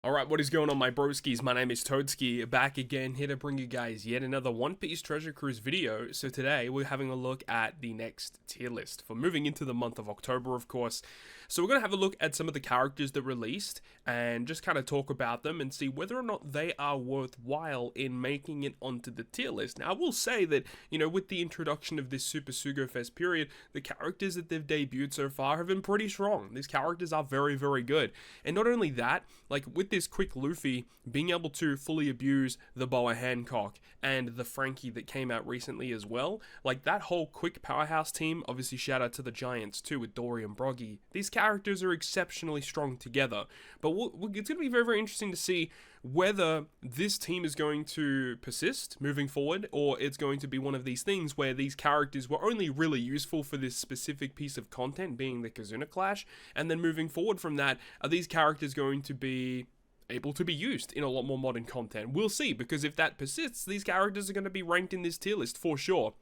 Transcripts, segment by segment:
Alright, what is going on, my broskiis? My name is Toadski, back again, here to bring you guys yet another One Piece Treasure Cruise video. So today, we're having a look at the next tier list, for moving into the month of October, of course. So we're going to have a look at some of the characters that released, and just kind of talk about them, and see whether or not they are worthwhile in making it onto the tier list. Now, I will say that, with the introduction of this Super Sugo-fest period, the characters that they've debuted so far have been pretty strong. These characters are very, very good. And not only that, like, with this quick Luffy being able to fully abuse the Boa Hancock and the Frankie that came out recently as well, like that whole quick powerhouse team, obviously shout out to the Giants too with Dory and Broggy. These characters are exceptionally strong together, but it's going to be very, very interesting to see whether this team is going to persist moving forward, or it's going to be one of these things where these characters were only really useful for this specific piece of content, being the Kazuna Clash, and then moving forward from that, are these characters going to be able to be used in a lot more modern content? We'll see, because if that persists, these characters are going to be ranked in this tier list for sure.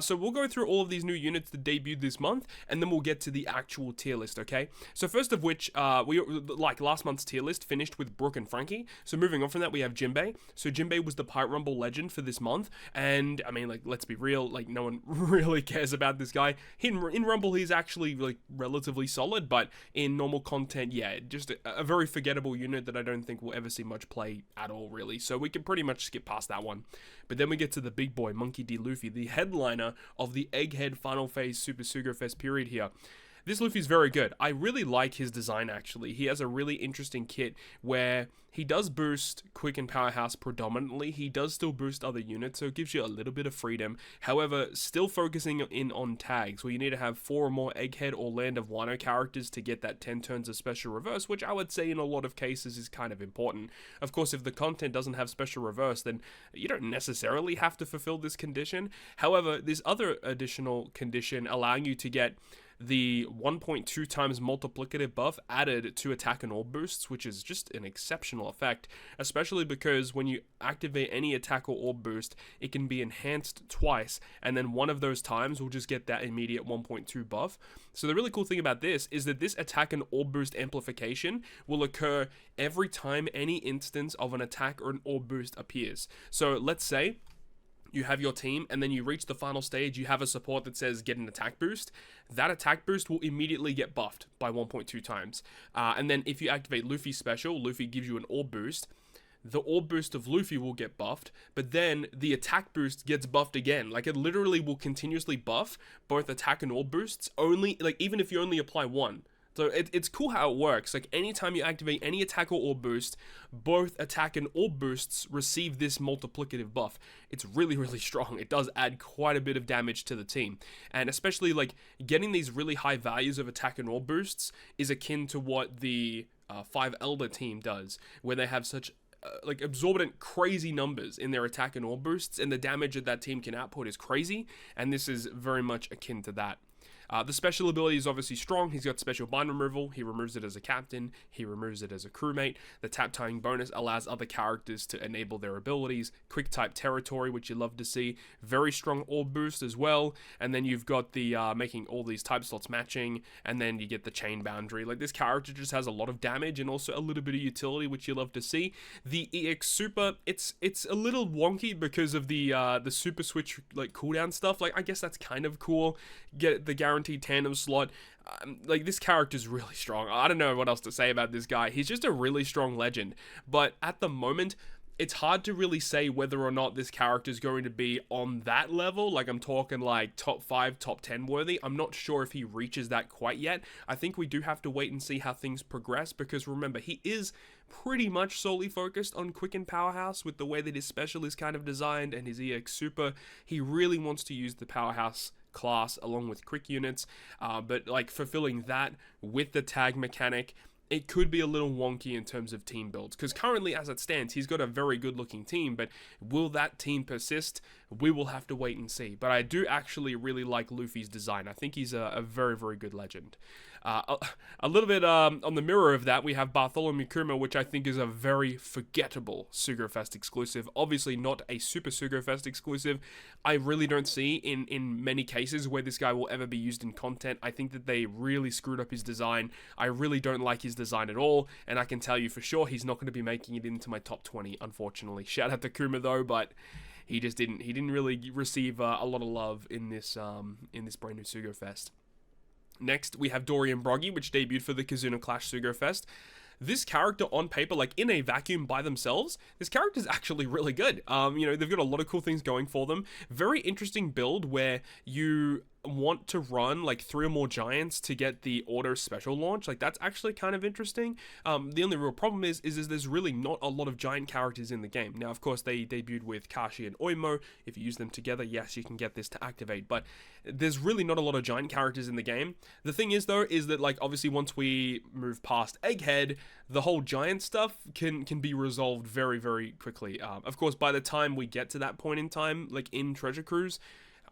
So we'll go through all of these new units that debuted this month, and then we'll get to the actual tier list, okay? So first of which, like last month's tier list, finished with Brook and Frankie. So moving on from that, we have Jinbei. So Jinbei was the Pirate Rumble legend for this month, and I mean, like, let's be real, like, no one really cares about this guy. In Rumble, he's actually, like, relatively solid, but in normal content, yeah, just a very forgettable unit that I don't think we'll ever see much play at all, really. So we can pretty much skip past that one. But then we get to the big boy, Monkey D. Luffy, the headliner of the Egghead Final Phase Super Sugo-fest period here. This Luffy's very good. I really like his design, actually. He has a really interesting kit where he does boost Quick and Powerhouse predominantly. He does still boost other units, so it gives you a little bit of freedom. However, still focusing in on tags, where you need to have 4 or more Egghead or Land of Wano characters to get that 10 turns of special reverse, which I would say in a lot of cases is kind of important. Of course, if the content doesn't have special reverse, then you don't necessarily have to fulfill this condition. However, this other additional condition allowing you to get the 1.2 times multiplicative buff added to attack and orb boosts, which is just an exceptional effect, especially because when you activate any attack or orb boost, it can be enhanced twice, and then one of those times will just get that immediate 1.2 buff. So the really cool thing about this is that this attack and orb boost amplification will occur every time any instance of an attack or an orb boost appears. So let's say you have your team, and then you reach the final stage, you have a support that says get an attack boost. That attack boost will immediately get buffed by 1.2 times. And then if you activate Luffy's special, Luffy gives you an orb boost. The orb boost of Luffy will get buffed, but then the attack boost gets buffed again. Like, it literally will continuously buff both attack and orb boosts, only, like, even if you only apply one. So it's cool how it works. Like, anytime you activate any attack or orb boost, both attack and orb boosts receive this multiplicative buff. It's really, really strong. It does add quite a bit of damage to the team. And especially, like, getting these really high values of attack and orb boosts is akin to what the 5 Elder team does, where they have such like absorbent crazy numbers in their attack and orb boosts, and the damage that team can output is crazy, and this is very much akin to that. The special ability is obviously strong. He's got special bind removal. He removes it as a captain. He removes it as a crewmate. The tap tying bonus allows other characters to enable their abilities. Quick type territory, which you love to see. Very strong orb boost as well. And then you've got the making all these type slots matching. And then you get the chain boundary. Like, this character just has a lot of damage and also a little bit of utility, which you love to see. The EX Super, it's a little wonky because of the super switch, like, cooldown stuff. Like, I guess that's kind of cool. Get the guaranteed tandem slot. Like, this character's really strong. I don't know what else to say about this guy. He's just a really strong legend. But at the moment, it's hard to really say whether or not this character is going to be on that level. Like, I'm talking like top 5, top 10 worthy. I'm not sure if he reaches that quite yet. I think we do have to wait and see how things progress, because remember, he is pretty much solely focused on Quick and Powerhouse with the way that his special is kind of designed and his EX Super. He really wants to use the Powerhouse class along with quick units, but like fulfilling that with the tag mechanic, it could be a little wonky in terms of team builds, because currently as it stands, he's got a very good looking team, but will that team persist? We will have to wait and see. But I do actually really like Luffy's design. I think he's a very, very good legend. A little bit on the mirror of that, we have Bartholomew Kuma, which I think is a very forgettable sugo-fest exclusive. Obviously not a super sugo-fest exclusive. I really don't see in many cases where this guy will ever be used in content. I think that they really screwed up his design. I really don't like his design at all, and I can tell you for sure he's not going to be making it into my top 20, unfortunately. Shout out to Kuma though, but he just didn't really receive a lot of love in this brand new sugo-fest. Next, we have Dorian Broggy, which debuted for the Kizuna Clash sugo-fest. This character on paper, like in a vacuum by themselves, this character is actually really good. They've got a lot of cool things going for them. Very interesting build where you want to run like 3 or more giants to get the auto special launch. Like, that's actually kind of interesting. The only real problem is there's really not a lot of giant characters in the game. Now, of course, they debuted with Kashi and Oimo. If you use them together, yes, you can get this to activate, but there's really not a lot of giant characters in the game. The thing is, though, is that, like, obviously once we move past Egghead, the whole giant stuff can be resolved very, very quickly. Of course, by the time we get to that point in time, like in Treasure Cruise,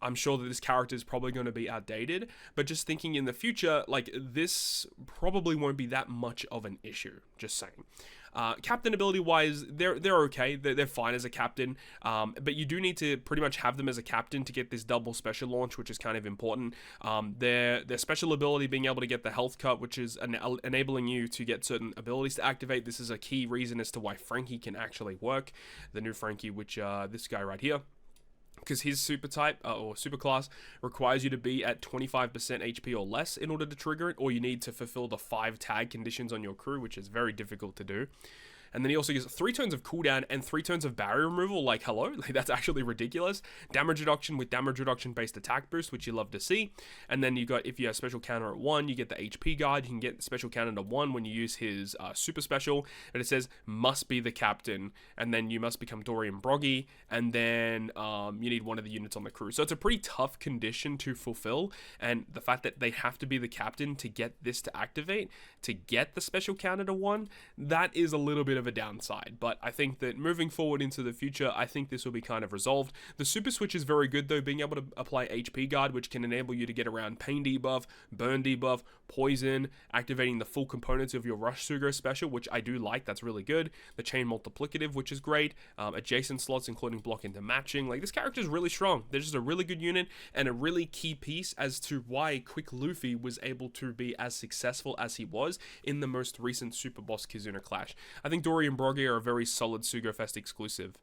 I'm sure that this character is probably going to be outdated, but just thinking in the future, like, this probably won't be that much of an issue, just saying. Captain ability wise, they're okay, they're fine as a captain, but you do need to pretty much have them as a captain to get this double special launch, which is kind of important. Their special ability being able to get the health cut, which is enabling you to get certain abilities to activate. This is a key reason as to why Frankie can actually work, the new Frankie, which this guy right here, because his super type or super class requires you to be at 25% HP or less in order to trigger it, or you need to fulfill the 5 tag conditions on your crew, which is very difficult to do. And then he also gets 3 turns of cooldown and 3 turns of barrier removal. Like, hello? Like, that's actually ridiculous. Damage reduction with damage reduction based attack boost, which you love to see. And then you got, if you have special counter at 1, you get the HP guard. You can get special counter to 1 when you use his super special. And it says, must be the captain. And then you must become Dorian Broggy. And then you need one of the units on the crew. So it's a pretty tough condition to fulfill. And the fact that they have to be the captain to get this to activate, to get the special counter to 1, that is a little bit of a downside, but I think that moving forward into the future, I think this will be kind of resolved. The super switch is very good though, being able to apply HP guard, which can enable you to get around pain debuff, burn debuff, poison, activating the full components of your rush sugo special, which I do like. That's really good. The chain multiplicative, which is great. Adjacent slots, including block into matching. Like, this character is really strong. They're just a really good unit and a really key piece as to why Quick Luffy was able to be as successful as he was in the most recent Super Boss Kizuna Clash. I think Dorian Broggy are a very solid sugo-fest exclusive.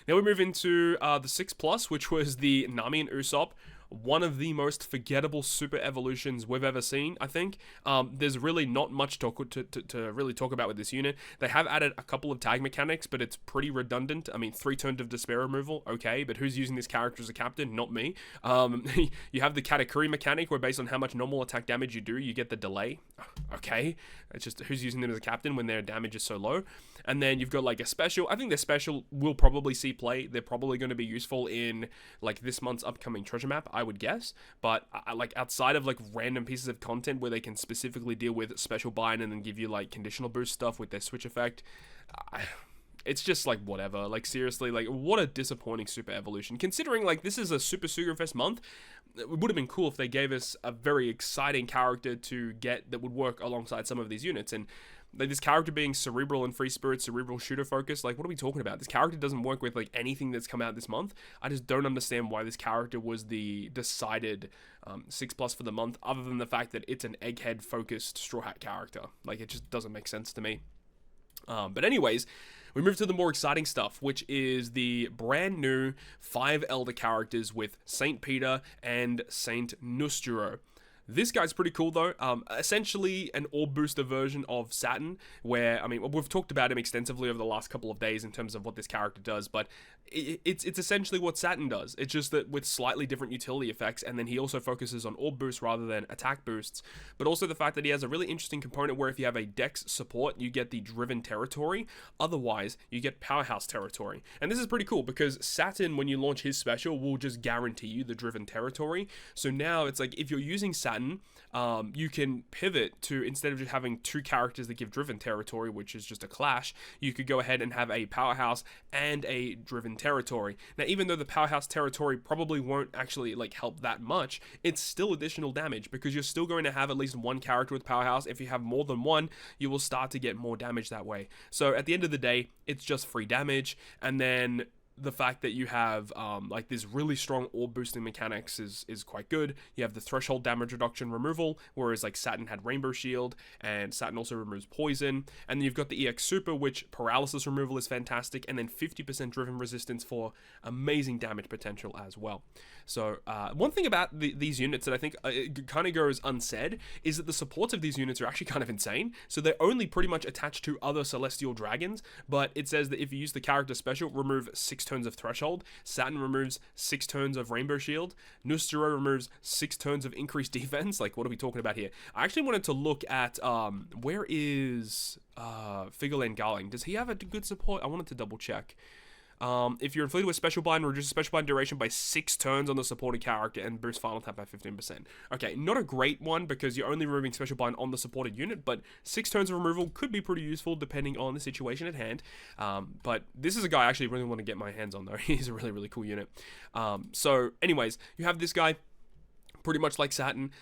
Now we move into the 6+, which was the Nami and Usopp. One of the most forgettable super evolutions we've ever seen, I think. There's really not much to really talk about with this unit. They have added a couple of tag mechanics, but it's pretty redundant. I mean, 3 turns of despair removal, okay, but who's using this character as a captain? Not me. You have the Katakuri mechanic, where based on how much normal attack damage you do, you get the delay. Okay, it's just who's using them as a captain when their damage is so low. And then you've got like a special. I think their special will probably see play. They're probably going to be useful in like this month's upcoming treasure map, I would guess. But like outside of like random pieces of content where they can specifically deal with special bind and then give you like conditional boost stuff with their switch effect, it's just like whatever. Like, seriously, like, what a disappointing super evolution. Considering like this is a Super sugo-fest month, it would have been cool if they gave us a very exciting character to get that would work alongside some of these units. And like, this character being cerebral and free spirit, cerebral shooter focus, like, what are we talking about? This character doesn't work with like anything that's come out this month. I just don't understand why this character was the decided 6+ for the month, other than the fact that it's an Egghead focused Straw Hat character. Like, it just doesn't make sense to me. But anyways, we move to the more exciting stuff, which is the brand new 5 Elder characters with Saint Peter and Saint Nusturo. This guy's pretty cool though. Essentially an orb booster version of Saturn, where, I mean, we've talked about him extensively over the last couple of days in terms of what this character does, but it's essentially what Saturn does. It's just that with slightly different utility effects, and then he also focuses on orb boosts rather than attack boosts, but also the fact that he has a really interesting component where if you have a Dex support, you get the driven territory. Otherwise, you get powerhouse territory. And this is pretty cool because Saturn, when you launch his special, will just guarantee you the driven territory. So now it's like, if you're using Saturn Saturn, you can pivot to, instead of just having two characters that give driven territory, which is just a clash, you could go ahead and have a powerhouse and a driven territory. Now, even though the powerhouse territory probably won't actually like help that much, it's still additional damage, because you're still going to have at least one character with powerhouse. If you have more than one, you will start to get more damage that way. So at the end of the day, it's just free damage. And then the fact that you have like this really strong orb boosting mechanics is quite good. You have the threshold damage reduction removal, whereas like Saturn had Rainbow Shield, and Saturn also removes poison. And then you've got the EX Super, which paralysis removal is fantastic, and then 50% driven resistance for amazing damage potential as well. So one thing about these units that I think it kind of goes unsaid is that the supports of these units are actually kind of insane. So they're only pretty much attached to other celestial dragons, but it says that if you use the character special, remove 6 turns of threshold. Saturn removes 6 turns of Rainbow Shield. Nustero removes 6 turns of increased defense. Like, what are we talking about here? I actually wanted to look at where is Figurland Garling? Does he have a good support? I wanted to double check. If you're inflicted with special bind, reduce special bind duration by 6 turns on the supported character and boost final tap by 15%. Okay, not a great one because you're only removing special bind on the supported unit, but 6 turns of removal could be pretty useful depending on the situation at hand. But this is a guy I actually really want to get my hands on though. He's a really, really cool unit. So anyways, you have this guy. Pretty much like Saturn,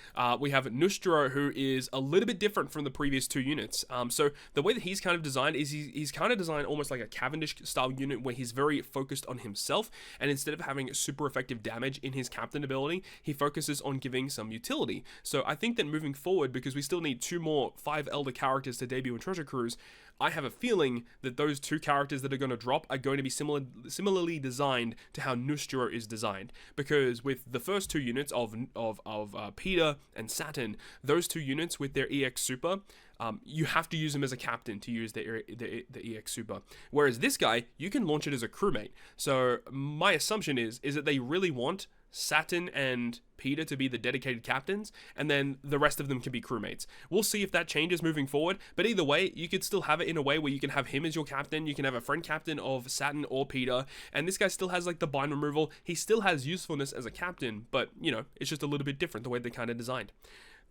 we have Nustero, who is a little bit different from the previous 2 units. So the way that he's kind of designed is he's kind of designed almost like a Cavendish style unit, where he's very focused on himself, and instead of having super effective damage in his captain ability, he focuses on giving some utility. So I think that moving forward, because we still need 2 more 5 Elder characters to debut in Treasure Cruise, I have a feeling that those 2 characters that are going to drop are going to be similarly designed to how Nustero is designed. Because with the first 2 units of Peter and Saturn, those 2 units with their EX Super, you have to use them as a captain to use the EX Super. Whereas this guy, you can launch it as a crewmate. So my assumption is that they really want Saturn and Peter to be the dedicated captains, and then the rest of them can be crewmates. We'll see if that changes moving forward, but either way, you could still have it in a way where you can have him as your captain, you can have a friend captain of Saturn or Peter, and this guy still has like the bind removal. He still has usefulness as a captain, but you know, it's just a little bit different the way they're kind of designed.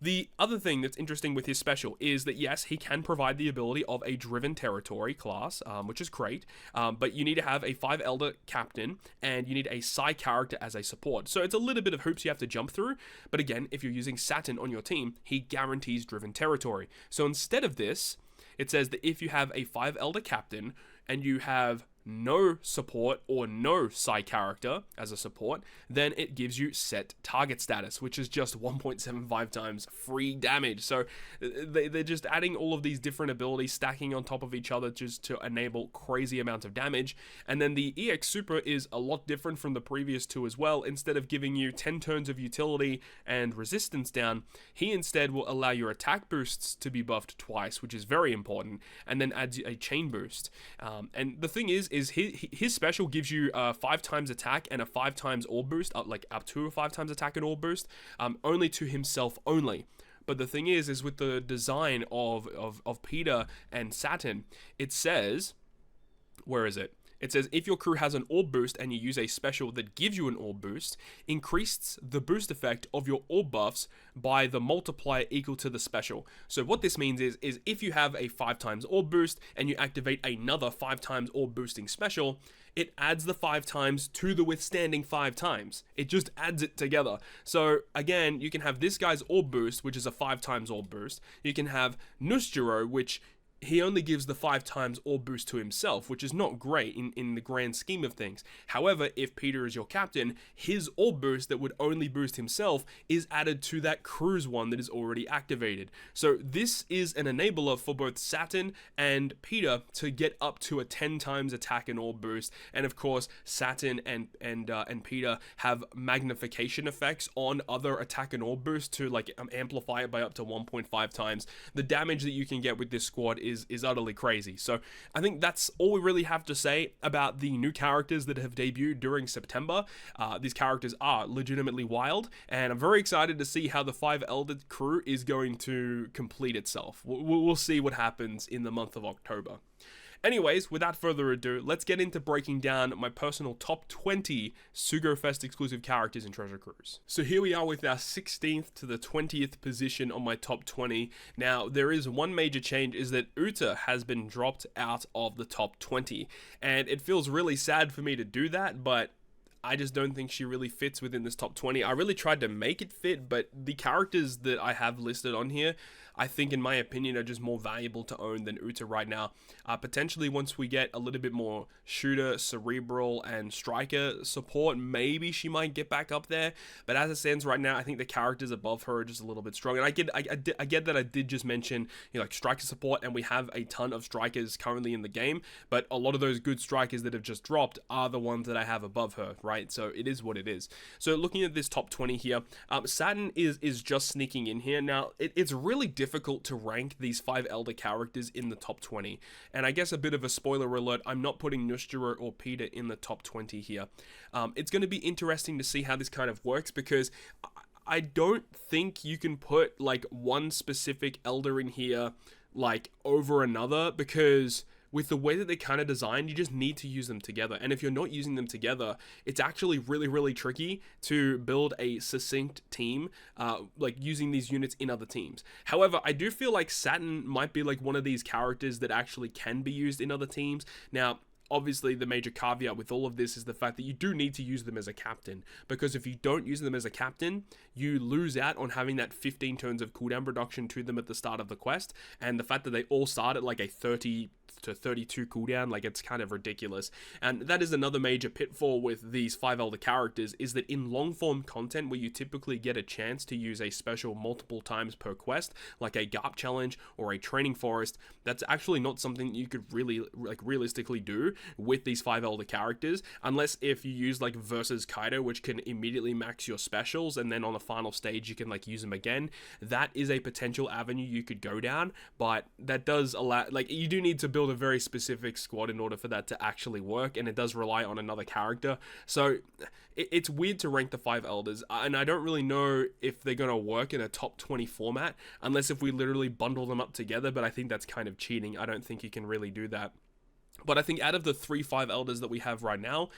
The other thing that's interesting with his special is that, yes, he can provide the ability of a driven territory class, which is great, but you need to have a 5 Elder captain, and you need a Psi character as a support. So it's a little bit of hoops you have to jump through, but again, if you're using Saturn on your team, he guarantees driven territory. So instead of this, it says that if you have a 5 Elder captain, and you have no support or no Psi character as a support, then it gives you set target status, which is just 1.75 times free damage. So they're just adding all of these different abilities, stacking on top of each other just to enable crazy amounts of damage. And then the EX Super is a lot different from the previous 2 as well. Instead of giving you 10 turns of utility and resistance down, he instead will allow your attack boosts to be buffed twice, which is very important, and then adds a chain boost. And the thing is his special gives you 5 times attack and a 5 times orb boost, like up to a 5 times attack and orb boost, only to himself only. But the thing is with the design of Peter and Saturn, it says, where is it? It says, if your crew has an orb boost and you use a special that gives you an orb boost, increases the boost effect of your orb buffs by the multiplier equal to the special. So what this means is if you have a 5 times orb boost and you activate another 5 times orb boosting special, it adds the 5 times to the withstanding 5 times. It just adds it together. So again, you can have this guy's orb boost, which is a 5 times orb boost. You can have Nustero, which he only gives the 5 times orb boost to himself, which is not great in the grand scheme of things. However, if Peter is your captain, his orb boost that would only boost himself is added to that crew's one that is already activated. So this is an enabler for both Saturn and Peter to get up to a 10 times attack and orb boost. And of course, Saturn and Peter have magnification effects on other attack and orb boost to like amplify it by up to 1.5 times. The damage that you can get with this squad is utterly crazy. So I think that's all we really have to say about the new characters that have debuted during September. These characters are legitimately wild, and I'm very excited to see how the 5 Elder crew is going to complete itself. We'll see what happens in the month of October. Anyways, without further ado, let's get into breaking down my personal top 20 sugo-fest exclusive characters in Treasure Cruise. So here we are with our 16th to the 20th position on my top 20. Now, there is one major change, is that Uta has been dropped out of the top 20. And it feels really sad for me to do that, but I just don't think she really fits within this top 20. I really tried to make it fit, but the characters that I have listed on here, I think, in my opinion, are just more valuable to own than Uta right now. Potentially, once we get a little bit more shooter, cerebral, and striker support, maybe she might get back up there. But as it stands right now, I think the characters above her are just a little bit strong. And I get that I did just mention, like striker support, and we have a ton of strikers currently in the game. But a lot of those good strikers that have just dropped are the ones that I have above her, right? So it is what it is. So looking at this top 20 here, Saturn is just sneaking in here. Now, it's really difficult to rank these 5 elder characters in the top 20. And I guess a bit of a spoiler alert, I'm not putting Nushtara or Peter in the top 20 here. It's going to be interesting to see how this kind of works, because I don't think you can put like one specific elder in here like over another, because with the way that they're kind of designed, you just need to use them together. And if you're not using them together, it's actually really, really tricky to build a succinct team, like using these units in other teams. However, I do feel like Saturn might be like one of these characters that actually can be used in other teams. Now, obviously, the major caveat with all of this is the fact that you do need to use them as a captain, because if you don't use them as a captain, you lose out on having that 15 turns of cooldown reduction to them at the start of the quest, and the fact that they all start at like a 30 to 32 cooldown, like it's kind of ridiculous. And that is another major pitfall with these 5 elder characters, is that in long form content where you typically get a chance to use a special multiple times per quest, like a GARP challenge or a training forest, that's actually not something you could really like realistically do with these 5 elder characters, unless if you use like versus Kaido, which can immediately max your specials, and then on the final stage you can like use them again. That is a potential avenue you could go down, but that does allow, like, you do need to build a very specific squad in order for that to actually work, and it does rely on another character. So it's weird to rank the 5 elders, and I don't really know if they're going to work in a top 20 format, unless if we literally bundle them up together, but I think that's kind of cheating. I don't think you can really do that. But I think out of the 3 5 elders that we have right now,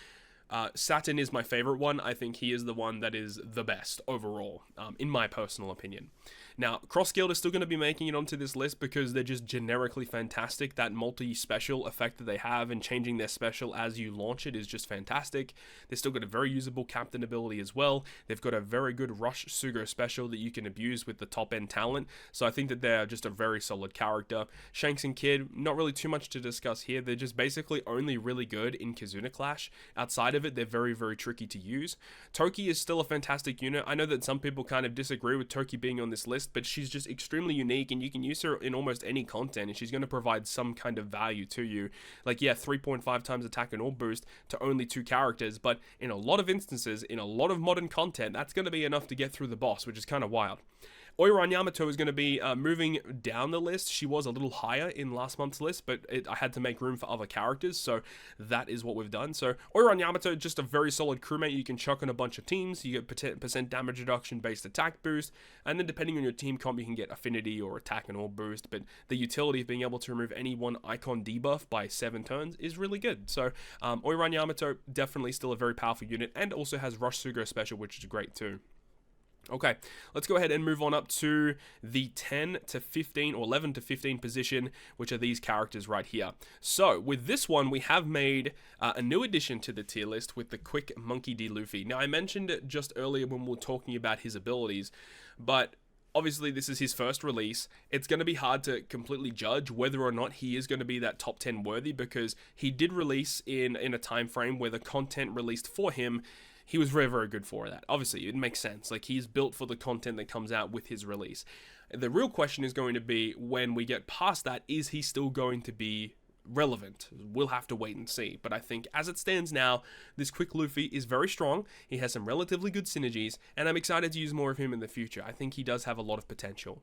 Saturn is my favorite one. I think he is the one that is the best overall, in my personal opinion. Now, Cross Guild is still going to be making it onto this list because they're just generically fantastic. That multi-special effect that they have, and changing their special as you launch it, is just fantastic. They've still got a very usable captain ability as well. They've got a very good Rush Sugo special that you can abuse with the top end talent. So I think that they're just a very solid character. Shanks and Kid, not really too much to discuss here. They're just basically only really good in Kizuna Clash. Outside of it, they're very, very tricky to use. Toki is still a fantastic unit. I know that some people kind of disagree with Toki being on this list, but she's just extremely unique, and you can use her in almost any content, and she's going to provide some kind of value to you. Like, yeah, 3.5 times attack and all boost to only 2 characters, but in a lot of instances, in a lot of modern content, that's going to be enough to get through the boss, which is kind of wild. Oiran Yamato is going to be moving down the list. She was a little higher in last month's list, but I had to make room for other characters, so that is what we've done. So Oiran Yamato, just a very solid crewmate you can chuck on a bunch of teams. You get percent damage reduction based attack boost, and then depending on your team comp, you can get affinity or attack and all boost, but the utility of being able to remove any one icon debuff by 7 turns is really good. So Oiran Yamato, definitely still a very powerful unit, and also has Rush Sugo special, which is great too. Okay, let's go ahead and move on up to the 10 to 15 or 11 to 15 position, which are these characters right here. So with this one, we have made a new addition to the tier list with the Quick Monkey D. Luffy. Now, I mentioned it just earlier when we were talking about his abilities, but obviously this is his first release. It's going to be hard to completely judge whether or not he is going to be that top 10 worthy, because he did release in a time frame where the content released for him, he was very, very good for that. Obviously, it makes sense. Like, he's built for the content that comes out with his release. The real question is going to be, when we get past that, is he still going to be relevant? We'll have to wait and see. But I think as it stands now, this Quick Luffy is very strong. He has some relatively good synergies, and I'm excited to use more of him in the future. I think he does have a lot of potential.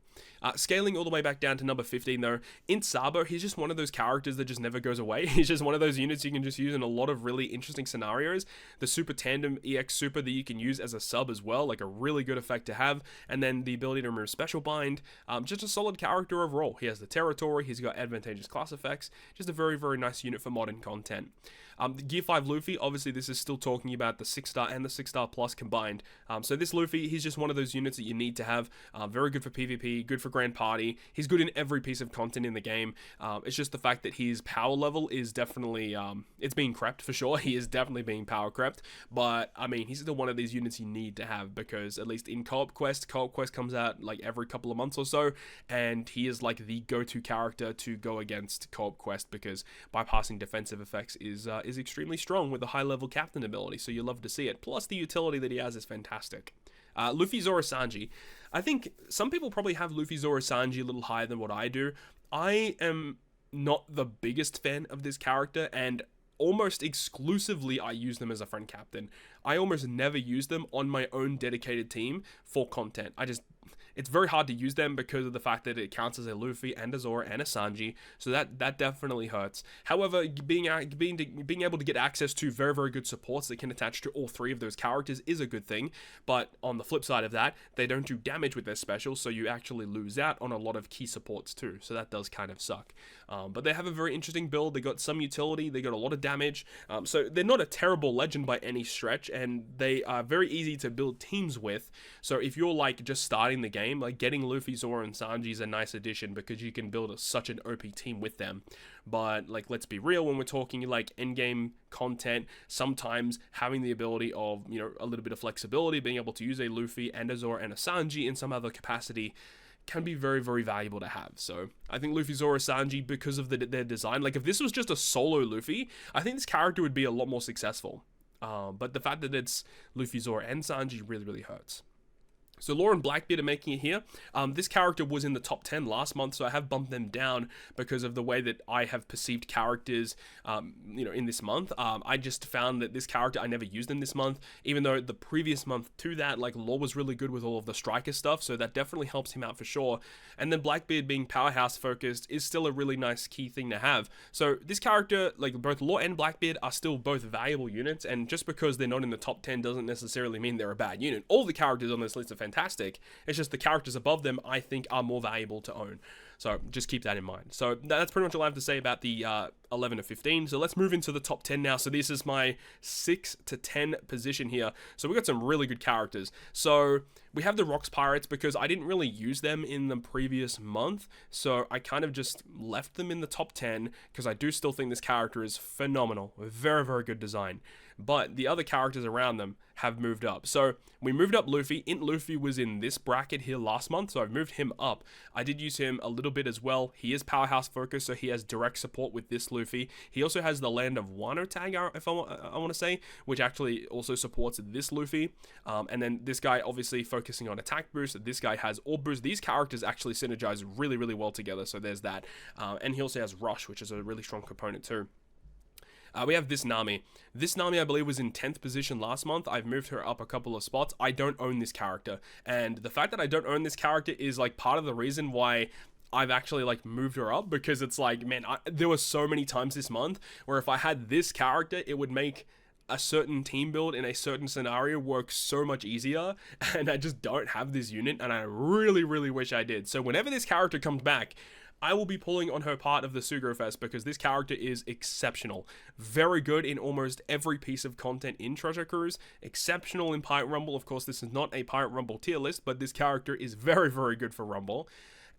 Scaling all the way back down to number 15 though, in Sabo, he's just one of those characters that just never goes away. He's just one of those units you can just use in a lot of really interesting scenarios. The Super Tandem EX Super that you can use as a sub as well, like a really good effect to have, and then the ability to remove Special Bind. Just a solid character overall. He has the territory, he's got advantageous class effects, just just a very, very nice unit for modern content. The Gear 5 Luffy, obviously this is still talking about the 6-star and the 6-star plus combined. So this Luffy, he's just one of those units that you need to have. Very good for PvP, good for Grand Party. He's good in every piece of content in the game. It's just the fact that his power level is definitely, it's being crept for sure. He is definitely being power crept. But, I mean, he's still one of these units you need to have because at least in Co-op Quest comes out like every couple of months or so. And he is like the go-to character to go against Co-op Quest because bypassing defensive effects is extremely strong with a high level captain ability, so you love to see it. Plus the utility that he has is fantastic. Luffy Zoro Sanji. I think some people probably have Luffy Zoro Sanji a little higher than what I do. I am not the biggest fan of this character, and almost exclusively I use them as a friend captain. I almost never use them on my own dedicated team for content. It's very hard to use them because of the fact that it counts as a Luffy and a Zoro and a Sanji, so that definitely hurts. However, being able to get access to very, very good supports that can attach to all three of those characters is a good thing, but on the flip side of that, they don't do damage with their specials, so you actually lose out on a lot of key supports too, so that does kind of suck. But they have a very interesting build, they got some utility, they got a lot of damage, so they're not a terrible legend by any stretch, and they are very easy to build teams with, so if you're like just starting the game, like getting Luffy, Zoro, and Sanji is a nice addition because you can build such an OP team with them. But like, let's be real, when we're talking like endgame content, sometimes having the ability of, you know, a little bit of flexibility, being able to use a Luffy and a Zoro and a Sanji in some other capacity can be very, very valuable to have. So I think Luffy, Zoro, Sanji, because of their design, like if this was just a solo Luffy, I think this character would be a lot more successful. But the fact that it's Luffy, Zoro, and Sanji really, really hurts. So Law and Blackbeard are making it here. This character was in the top 10 last month, so I have bumped them down because of the way that I have perceived characters, in this month. I just found that this character, I never used them this month, even though the previous month to that, like, Law was really good with all of the striker stuff, so that definitely helps him out for sure. And then Blackbeard being powerhouse focused is still a really nice key thing to have. So this character, like both Law and Blackbeard, are still both valuable units, and just because they're not in the top 10 doesn't necessarily mean they're a bad unit. All the characters on this list are fantastic. It's just the characters above them I think are more valuable to own. So just keep that in mind. So that's pretty much all I have to say about the 11 to 15. So let's move into the top 10 now. So this is my 6 to 10 position here. So we got some really good characters. So we have the Rocks Pirates because I didn't really use them in the previous month. So I kind of just left them in the top 10 because I do still think this character is phenomenal. Very, very good design. But the other characters around them have moved up. So we moved up Luffy. Int Luffy was in this bracket here last month, so I've moved him up. I did use him a little bit as well. He is powerhouse focused, so he has direct support with this Luffy. He also has the Land of Wano tag, if I want to say, which actually also supports this Luffy. And then this guy obviously focusing on attack boost. This guy has orb boost. These characters actually synergize really, really well together, so there's that. And he also has Rush, which is a really strong component too. We have this Nami. This Nami, I believe, was in 10th position last month. I've moved her up a couple of spots. I don't own this character. And the fact that I don't own this character is, like, part of the reason why I've actually, like, moved her up. Because it's like, man, there were so many times this month where if I had this character, it would make a certain team build in a certain scenario work so much easier. And I just don't have this unit. And I really, really wish I did. So whenever this character comes back, I will be pulling on her part of the sugo-fest because this character is exceptional. Very good in almost every piece of content in Treasure Cruise. Exceptional in Pirate Rumble. Of course, this is not a Pirate Rumble tier list, but this character is very, very good for Rumble.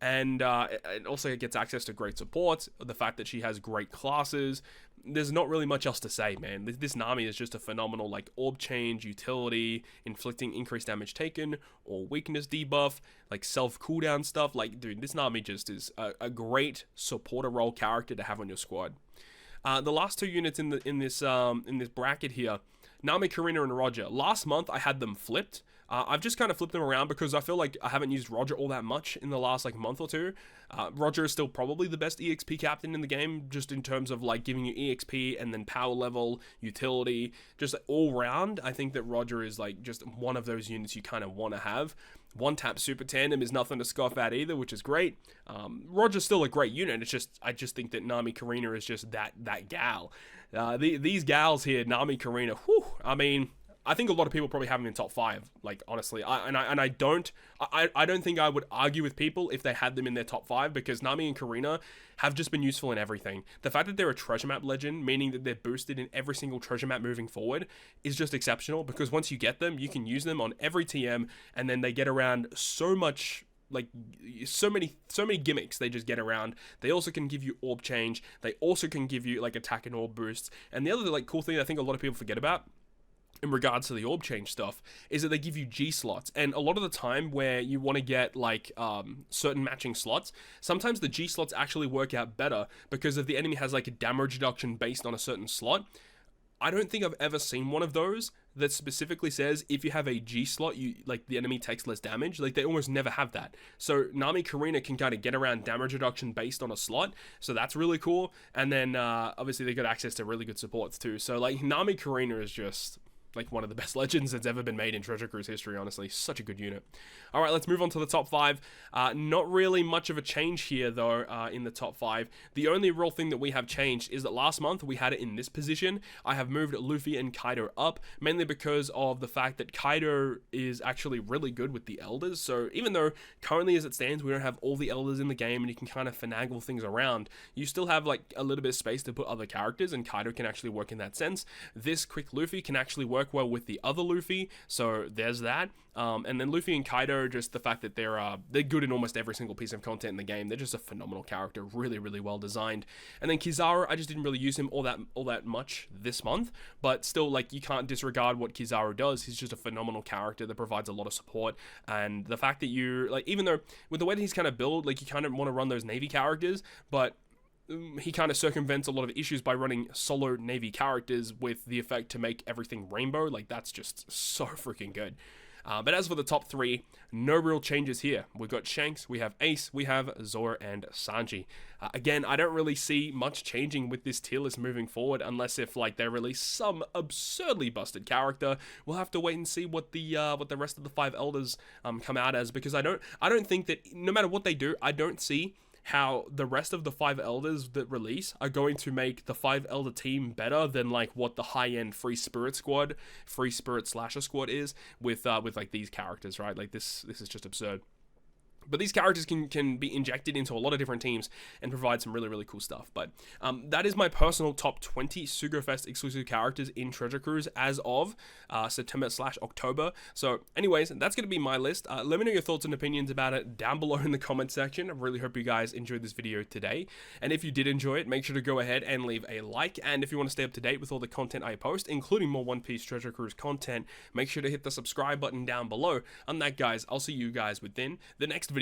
And it also gets access to great support. The fact that she has great classes. There's not really much else to say, man. This Nami is just a phenomenal, like, orb change, utility, inflicting increased damage taken, or weakness debuff, like self cooldown stuff. Like, dude, this Nami just is a great supporter role character to have on your squad. The last two units in this bracket here, Nami, Karina, and Roger. Last month I had them flipped. I've just kind of flipped them around because I feel like I haven't used Roger all that much in the last, like, month or two. Roger is still probably the best EXP captain in the game, just in terms of, like, giving you EXP and then power level, utility, just all round. I think that Roger is, like, just one of those units you kind of want to have. One tap super tandem is nothing to scoff at either, which is great. Roger's still a great unit. It's just, I just think that Nami, Karina is just that gal. These gals here, Nami, Karina, whew, I mean, I think a lot of people probably have him in top 5, like, honestly. I don't think I would argue with people if they had them in their top 5, because Nami and Karina have just been useful in everything. The fact that they're a treasure map legend, meaning that they're boosted in every single treasure map moving forward, is just exceptional, because once you get them, you can use them on every TM, and then they get around so much, like, so many gimmicks they just get around. They also can give you orb change. They also can give you, like, attack and orb boosts. And the other, like, cool thing I think a lot of people forget about in regards to the orb change stuff is that they give you G slots, and a lot of the time where you want to get, like, certain matching slots, sometimes the G slots actually work out better because if the enemy has, like, a damage reduction based on a certain slot. I don't think I've ever seen one of those that specifically says if you have a G slot, you, like, the enemy takes less damage. Like, they almost never have that. So Nami Karina can kind of get around damage reduction based on a slot, so that's really cool. And then obviously they got access to really good supports too. So, like, Nami Karina is just, like, one of the best legends that's ever been made in Treasure Cruise history, honestly. Such a good unit. All right, let's move on to the top 5. Not really much of a change here, though, in the top 5. The only real thing that we have changed is that last month we had it in this position. I have moved Luffy and Kaido up, mainly because of the fact that Kaido is actually really good with the Elders. So even though currently as it stands, we don't have all the Elders in the game and you can kind of finagle things around, you still have, like, a little bit of space to put other characters, and Kaido can actually work in that sense. This quick Luffy can actually work well with the other Luffy, so there's that. And then Luffy and Kaido, just the fact that they're good in almost every single piece of content in the game. They're just a phenomenal character, really, really well designed. And then Kizaru, I just didn't really use him all that much this month, but still, like, you can't disregard what Kizaru does. He's just a phenomenal character that provides a lot of support, and the fact that you, like, even though with the way that he's kind of built, like, you kind of want to run those Navy characters, but he kind of circumvents a lot of issues by running solo Navy characters with the effect to make everything rainbow. Like, that's just so freaking good. But as for the top 3, no real changes here. We've got Shanks, we have Ace, we have Zoro, and Sanji. Again, I don't really see much changing with this tier list moving forward, unless if, like, they release some absurdly busted character. We'll have to wait and see what the rest of the 5 Elders come out as, because I don't think that no matter what they do, I don't see how the rest of the 5 Elders that release are going to make the 5 Elder team better than, like, what the high-end Free Spirit Slasher squad is with like, these characters, right? Like, this is just absurd. But these characters can be injected into a lot of different teams and provide some really, really cool stuff. But that is my personal top 20 sugo-fest exclusive characters in Treasure Cruise as of September/October. So anyways, that's going to be my list. Let me know your thoughts and opinions about it down below in the comment section. I really hope you guys enjoyed this video today. And if you did enjoy it, make sure to go ahead and leave a like. And if you want to stay up to date with all the content I post, including more One Piece Treasure Cruise content, make sure to hit the subscribe button down below. On that, guys, I'll see you guys within the next video.